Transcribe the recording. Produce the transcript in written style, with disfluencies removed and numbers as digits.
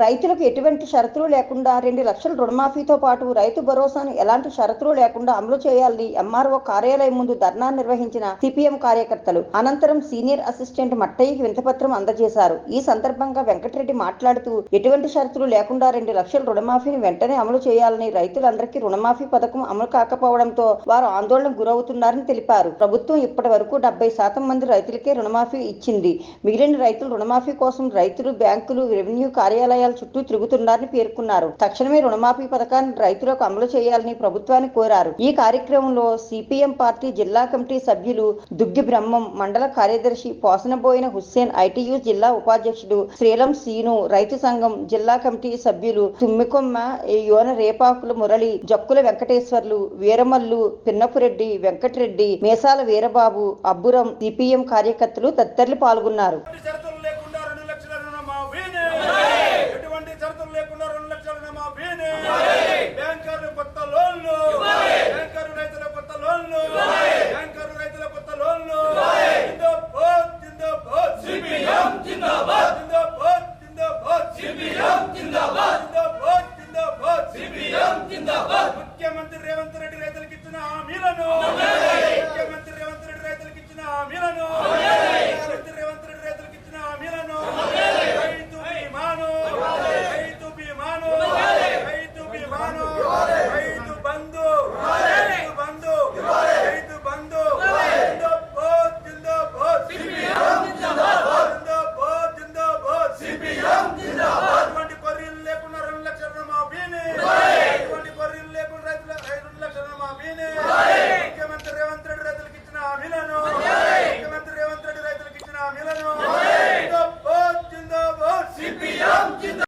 రైతులకు ఎటువంటి షరతులు లేకుండా 2 లక్షల రుణమాఫీతో పాటు రైతు భరోసాను ఎలాంటి షరతులు లేకుండా అమలు చేయాలని ఎంఆర్ఓ కార్యాలయం ముందు ధర్నా నిర్వహించిన సిపిఎం కార్యకర్తలు. అనంతరం సీనియర్ అసిస్టెంట్ మట్టయ్యకి వినతిపత్రం అందజేశారు. ఈ సందర్భంగా వెంకటరెడ్డి మాట్లాడుతూ ఎటువంటి షరతులు లేకుండా 2 లక్షల రుణమాఫీని వెంటనే అమలు చేయాలని, రైతులందరికీ రుణమాఫీ పథకం అమలు కాకపోవడంతో వారు ఆందోళనకు గురవుతున్నారని తెలిపారు. ప్రభుత్వం ఇప్పటి వరకు 70% మంది రైతులకే రుణమాఫీ ఇచ్చింది. మిగిలిన రైతులు రుణమాఫీ కోసం రైతులు, బ్యాంకులు, రెవెన్యూ కార్యాలయాల చుట్టూ తిరుగుతున్నారని పేర్కొన్నారు. తక్షణమే రుణమాఫీ పథకాన్ని రైతులకు అమలు చేయాలని ప్రభుత్వాన్ని కోరారు. ఈ కార్యక్రమంలో సిపిఎం పార్టీ జిల్లా కమిటీ సభ్యులు దుగ్గి బ్రహ్మం, మండల కార్యదర్శి పోసనబోయిన హుస్సేన్, ఐటీయూ జిల్లా ఉపాధ్యక్షుడు శ్రీలం సీను, రైతు సంఘం జిల్లా కమిటీ సభ్యులు తుమ్మికొమ్మ, యోన రేపాకుల మురళి, జక్కుల వెంకటేశ్వర్లు, వీరమల్లు, పిన్నపురెడ్డి, వెంకటరెడ్డి, మేసాల వీరబాబు, అబ్బురం, సిపిఎం కార్యకర్తలు తదితరులు పాల్గొన్నారు.